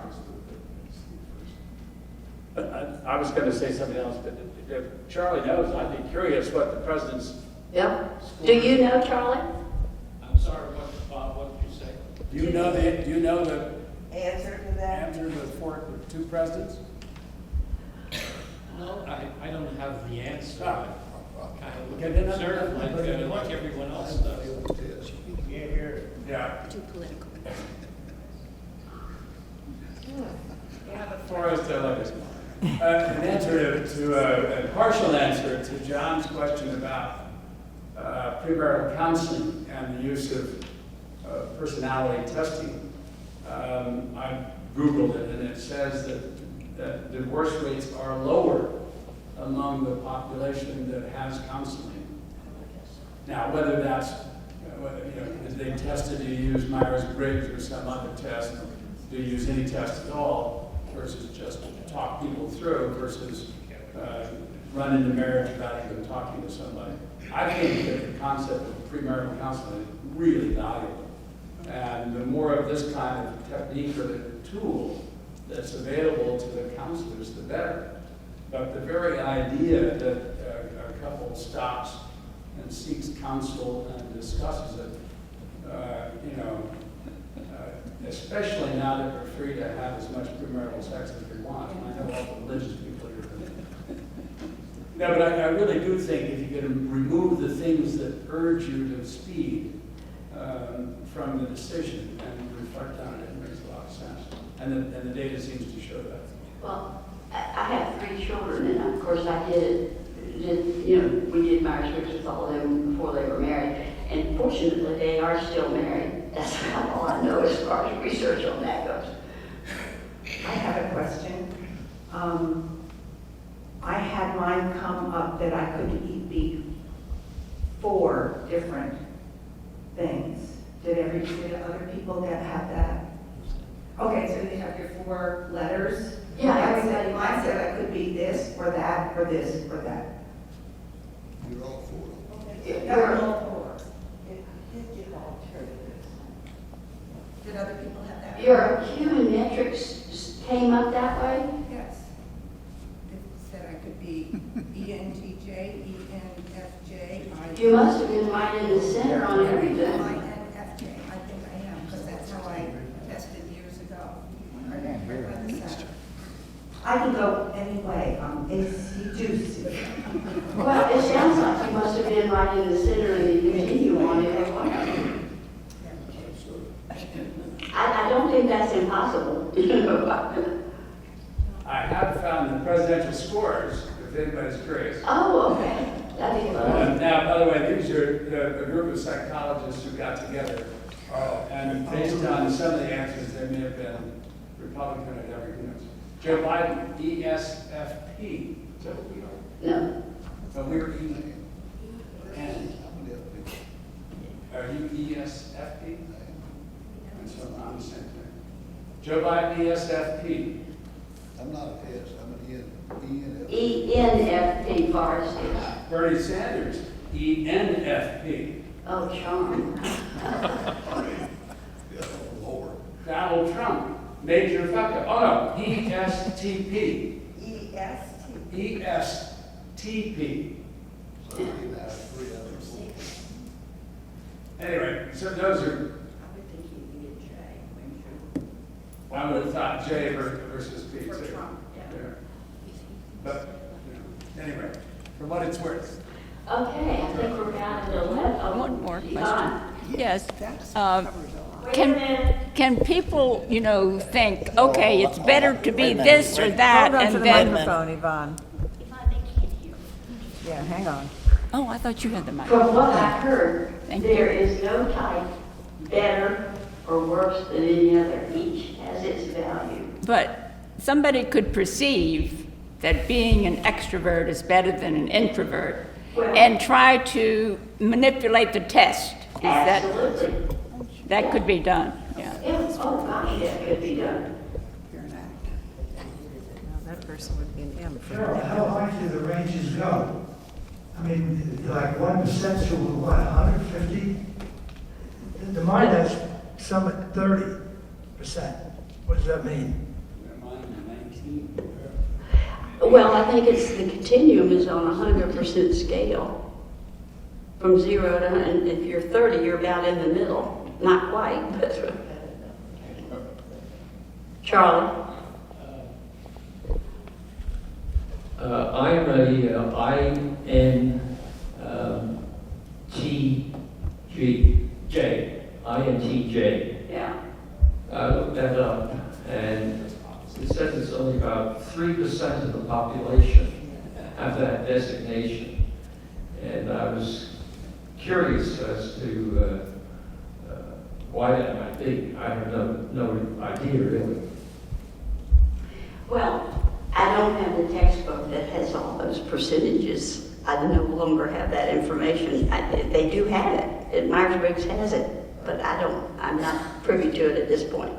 I was going to say something else, but if Charlie knows, I'd be curious what the president's. Yep. Do you know, Charlie? I'm sorry, what did you say? Do you know the Answer to that? answer to the 2 presidents? No, I don't have the answer. Kind of Okay, then observe like everyone else does. Yeah. Too political. Forrest, an answer to a partial answer to John's question about premarital counseling and the use of personality testing. I Googled it, and it says that divorce rates are lower among the population that has counseling. Now, whether that's, if they tested, do you use Myers-Briggs or some other test? Do you use any test at all versus just talk people through versus run into marriage without even talking to somebody? I think that the concept of premarital counseling is really valuable. And the more of this kind of technique or the tool that's available to the counselors, the better. But the very idea that a couple stops and seeks counsel and discusses it, especially now that we're free to have as much premarital sex as we want. And I know all the religious people here. No, but I really do think if you can remove the things that urge you to speed from the decision and reflect on it, it makes a lot of sense. And the data seems to show that. Well, I have 3 children, and of course I we did Myers-Briggs with all of them before they were married. And fortunately, they are still married. That's about all I know as far as research on that goes. I have a question. I had mine come up that I could be 4 different things. Did other people that have that? Okay, so you have your 4 letters? Yeah, Everybody, mine said I could be this or that or this or that. You're all 4. You're all 4. Did other people have that? Your human metrics came up that way? Yes. It said I could be ENTJ, ENFJ. You must have been right in the center on everything. INFJ. I think I am, because that's how I tested years ago. I can go any way. AC juicy. Well, it sounds like you must have been right in the center and you continue on every one. I don't think that's impossible. I have found the presidential scores, if anybody's curious. Oh, okay. That'd be fun. Now, by the way, these are a group of psychologists who got together. And based on some of the answers, they may have been Republican or Democrat. Joe Biden, ESFP. Is that what we are? No. But we were E. And are you ESFP? And so I'm the same thing. Joe Biden, ESFP. I'm not an S, I'm an N. ENFP, Forrest. Bernie Sanders, ENFP. Oh, charm. Lord. Donald Trump, major fuck up. Oh no, ESTP. EST. ESTP. So you can have 3 out of 4. Anyway, so those are, I would have thought J versus P too. Yeah. But, anyway, for what it's worth. Okay, I think we're down to 11. One more question. Yvonne? Yes. Wait a minute. Can people, think, okay, it's better to be this or that, Hold on to and the then... microphone, Yvonne. Yeah, hang on. Oh, I thought you had the From microphone. what I heard, Thank there is no type better or worse than any other. Each has its value. But somebody could perceive that being an extrovert is better than an introvert and try to manipulate the test. Absolutely. That could be done, yeah. Yeah, oh gosh, that could be done. That person would be an M for Carol, that. how high do the ranges go? I mean, like 1% to what, 150? The mine has some at 30%. What does that mean? Well, I think it's the continuum is on a 100% scale. From 0 to 100, if you're 30, you're about in the middle. Not quite, but. Charlie? I am INTJ. Yeah. I looked that up, and it says it's only about 3% of the population have that designation. And I was curious as to why that might be. I have no idea, really. Well, I don't have the textbook that has all those percentages. I no longer have that information. They do have it. Myers-Briggs has it, but I'm not privy to it at this point.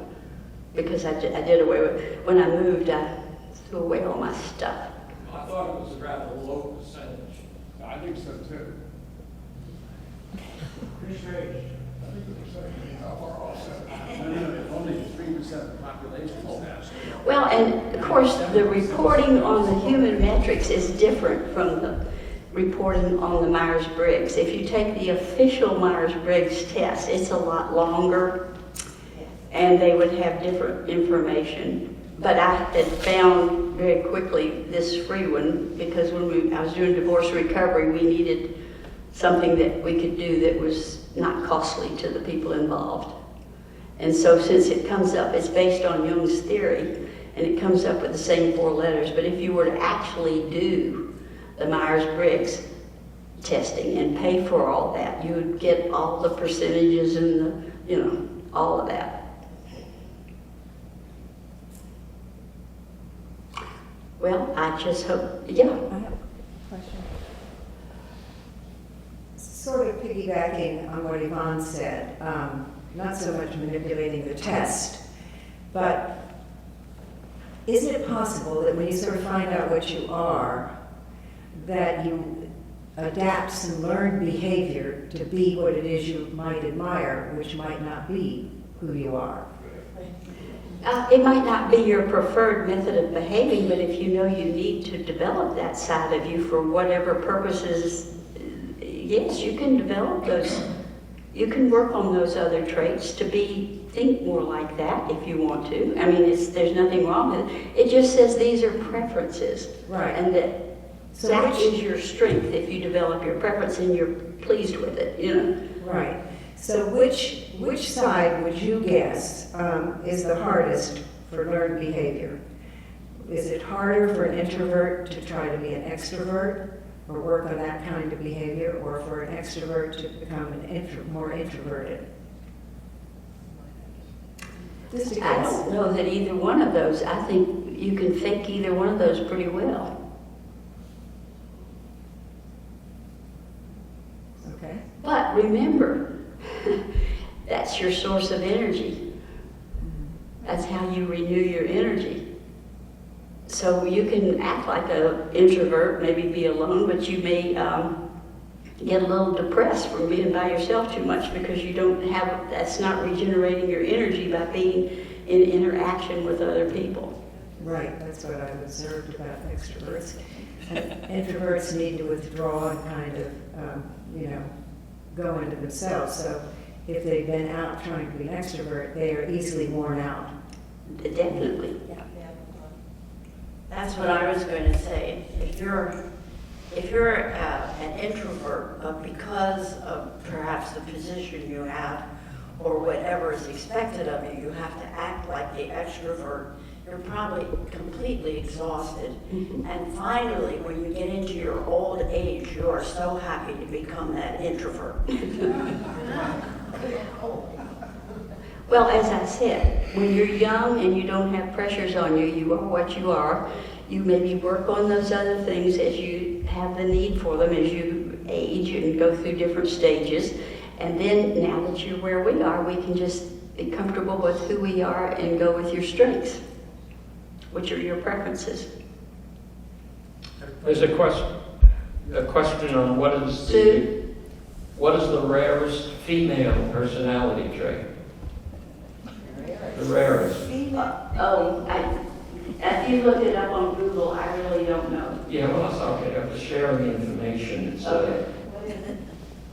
Because I did away with, when I moved, I threw away all my stuff. I thought it was a rather low percentage. I think so too. Only 3% of the population is that. Well, and of course, the reporting on the human metrics is different from the reporting on the Myers-Briggs. If you take the official Myers-Briggs test, it's a lot longer, and they would have different information. But I had found very quickly this free one, because when I was doing divorce recovery, we needed something that we could do that was not costly to the people involved. And so since it comes up, it's based on Jung's theory, and it comes up with the same 4 letters. But if you were to actually do the Myers-Briggs testing and pay for all that, you would get all the percentages and all of that. Well, I just hope, yeah. I have a question. Sort of piggybacking on what Yvonne said, not so much manipulating the test, but is it possible that when you sort of find out what you are, that you adapt some learned behavior to be what it is you might admire, which might not be who you are? It might not be your preferred method of behaving, but if you know you need to develop that side of you for whatever purposes, yes, you can develop those. You can work on those other traits to think more like that if you want to. I mean, there's nothing wrong with it. It just says these are preferences. Right. And that is your strength if you develop your preference and you're pleased with it, Right. So which side would you guess is the hardest for learned behavior? Is it harder for an introvert to try to be an extrovert or work on that kind of behavior, or for an extrovert to become more introverted? Just a I guess. don't know that either one of those. I think you can think either one of those pretty well. Okay. But remember, that's your source of energy. That's how you renew your energy. So you can act like an introvert, maybe be alone, but you may get a little depressed from being by yourself too much because you don't have, that's not regenerating your energy by being in interaction with other people. Right, that's what I've observed about extroverts. Introverts need to withdraw and kind of, go into themselves. So if they've been out trying to be an extrovert, they are easily worn out. Definitely. That's what I was going to say. If you're an introvert, but because of perhaps the position you have or whatever is expected of you, you have to act like the extrovert, you're probably completely exhausted. And finally, when you get into your old age, you are so happy to become that introvert. Well, as I said, when you're young and you don't have pressures on you, you are what you are. You maybe work on those other things as you have the need for them as you age and go through different stages. And then now that you're where we are, we can just be comfortable with who we are and go with your strengths, which are your preferences. There's a question on what is the rarest female personality trait? The rarest. If you look it up on Google, I really don't know. Yeah, well, that's okay. I'm just sharing the information. It's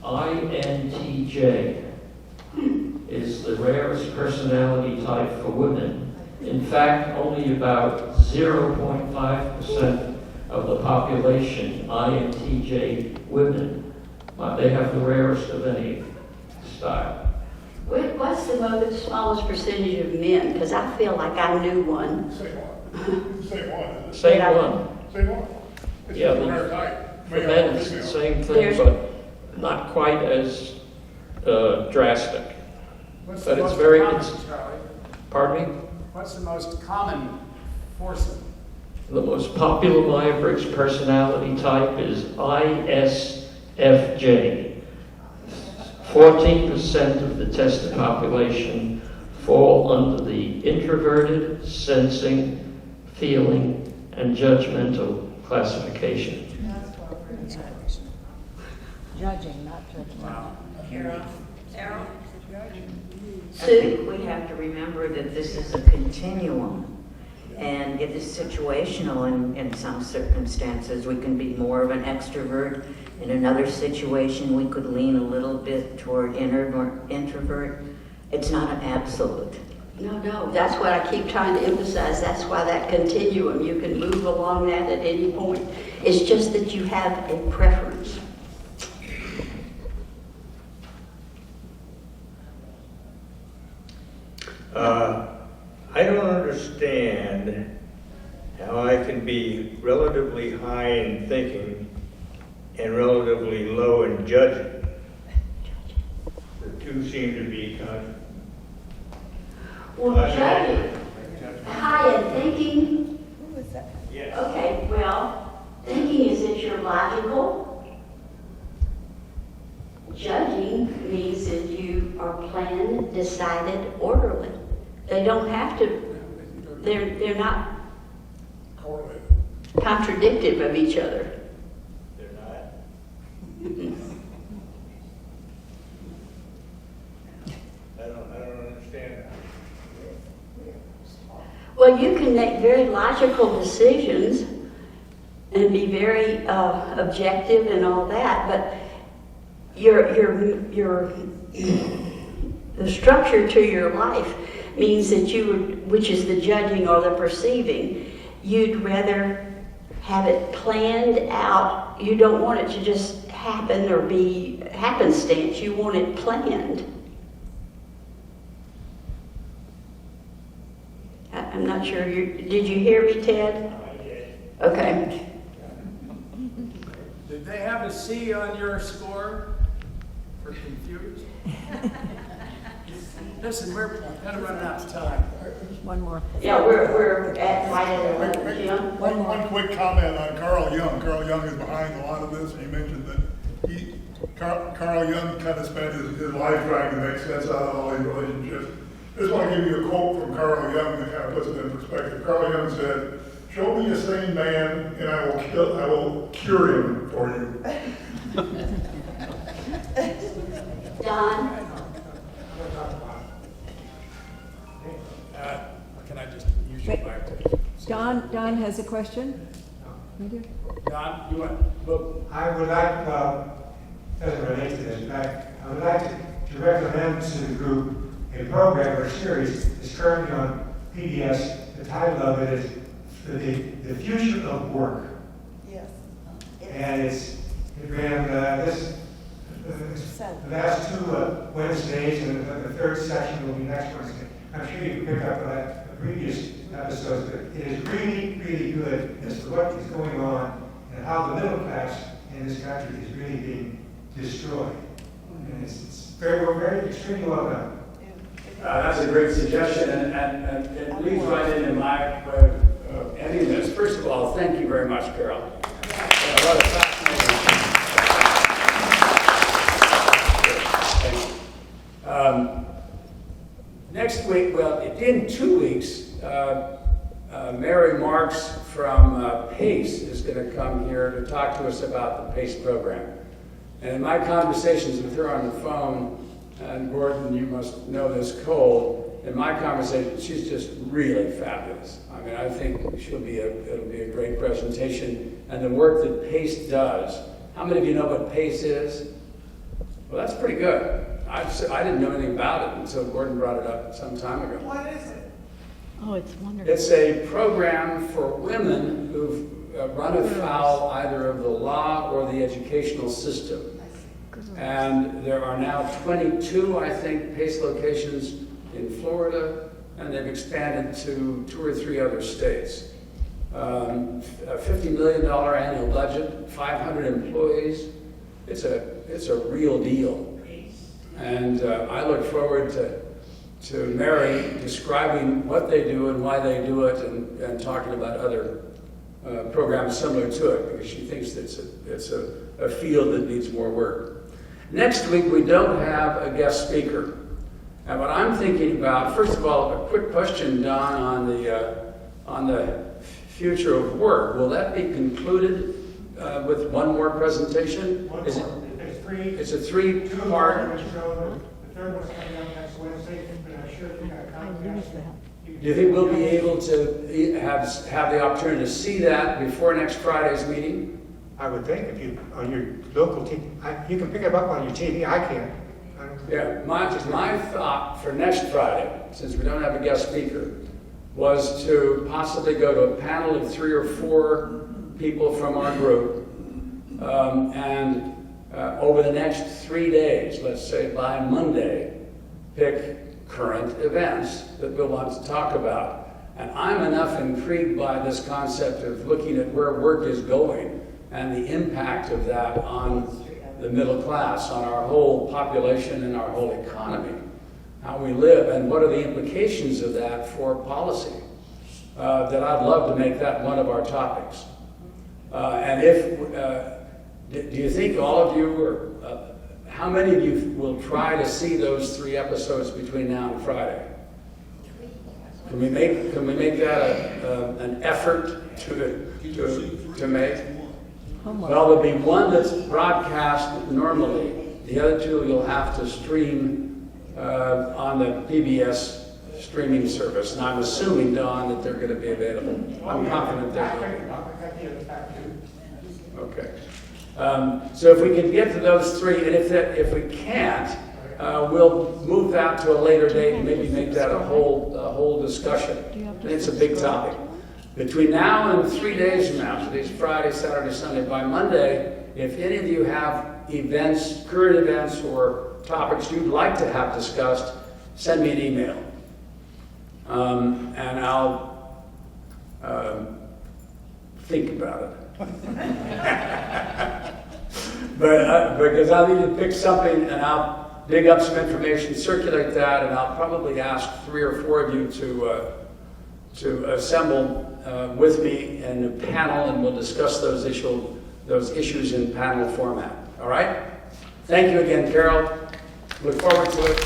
INTJ is the rarest personality type for women. In fact, only about 0.5% of the population, INTJ women, they have the rarest of any style. What's the most smallest percentage of men? Because I feel like I knew one. Same one. It's Yeah, just a rare type. for Male men or it's the female. same thing, but not quite as drastic. What's But the it's most very, common, it's, Charlie? pardon me? What's the most common foursome? The most popular Myers-Briggs personality type is ISFJ. 14% of the tested population fall under the introverted, sensing, feeling, and judgmental classification. Judging, not judgmental. Carol? Sue? I think we have to remember that this is a continuum, and it is situational in some circumstances. We can be more of an extrovert. In another situation, we could lean a little bit toward introvert. It's not an absolute. No, that's what I keep trying to emphasize. That's why that continuum, you can move along that at any point. It's just that you have a preference. I don't understand how I can be relatively high in thinking and relatively low in judging. The two seem to be kind Well, judging, high in thinking. Who was that? Yes. Okay, well, thinking is that you're logical. Judging means that you are planned, decided, orderly. They don't have to, they're not contradictive of each other. They're not. I don't understand that. Well, you can make very logical decisions and be very objective and all that, but the structure to your life means that you would, which is the judging or the perceiving, you'd rather have it planned out. You don't want it to just happen or be happenstance. You want it planned. I'm not sure. Did you hear me, Ted? Okay. Did they have a C on your score for confused? Listen, we're kind of running out of time. One more. Yeah, we're at right at 11, Jim. One quick comment on Carl Jung. Carl Jung is behind a lot of this. He mentioned that Carl Jung kind of spent his life trying to make sense out of all these relationships. I just want to give you a quote from Carl Jung that kind of puts it in perspective. Carl Jung said, "Show me a sane man, and I will cure him for you." Don? Can I just use your mic? Don has a question? Don, you want? I would like, doesn't relate to this, but I would like to recommend to the group a program or series that's currently on PBS. The title of it is The Future of Work. Yes. And it ran the last two Wednesdays, and the third session will be next Wednesday. I'm sure you can pick up on the previous episodes, but it is really, really good as to what is going on and how the middle class in this country is really being destroyed. And it's very extremely well done. That's a great suggestion, and it leads right into my way of ending this. First of all, thank you very much, Carol. What a fascinating. Thank you. Next week, well, in 2 weeks, Mary Marks from PACE is going to come here to talk to us about the PACE program. And in my conversations with her on the phone, and Gordon, you must know this, Cole, in my conversation, she's just really fabulous. I mean, I think it'll be a great presentation. And the work that PACE does, how many of you know what PACE is? Well, that's pretty good. I didn't know anything about it until Gordon brought it up some time ago. What is it? Oh, it's wonderful. It's a program for women who've run afoul either of the law or the educational system. And there are now 22, I think, PACE locations in Florida, and they've expanded to 2 or 3 other states. A $50 million annual budget, 500 employees. It's a real deal. And I look forward to Mary describing what they do and why they do it, and talking about other programs similar to it, because she thinks that it's a field that needs more work. Next week, we don't have a guest speaker. And what I'm thinking about, first of all, a quick question, Don, on the future of work. Will that be concluded with one more presentation? It's a 3-part. The third one's coming up next Wednesday, but I'm sure you got a copy. Do you think we'll be able to have the opportunity to see that before next Friday's meeting? I would think if you, on your local TV, you can pick it up on your TV, I can't. Yeah, my thought for next Friday, since we don't have a guest speaker, was to possibly go to a panel of 3 or 4 people from our group, and over the next 3 days, let's say by Monday, pick current events that we'll want to talk about. And I'm enough intrigued by this concept of looking at where work is going and the impact of that on the middle class, on our whole population and our whole economy, how we live, and what are the implications of that for policy, that I'd love to make that one of our topics. And do you think all of you, or how many of you will try to see those 3 episodes between now and Friday? Can we make that an effort to make? Well, there'll be one that's broadcast normally. The other 2 you'll have to stream on the PBS streaming service. And I'm assuming, Don, that they're going to be available. I'm confident they're going to be. Okay. So if we can get to those 3, and if we can't, we'll move that to a later date and maybe make that a whole discussion. It's a big topic. Between now and 3 days from now, today's Friday, Saturday, Sunday, by Monday, if any of you have events, current events, or topics you'd like to have discussed, send me an email. And I'll think about it. But because I'll need to pick something, and I'll dig up some information, circulate that, and I'll probably ask 3 or 4 of you to assemble with me in a panel, and we'll discuss those issues in panel format. All right? Thank you again, Carol. Look forward to it.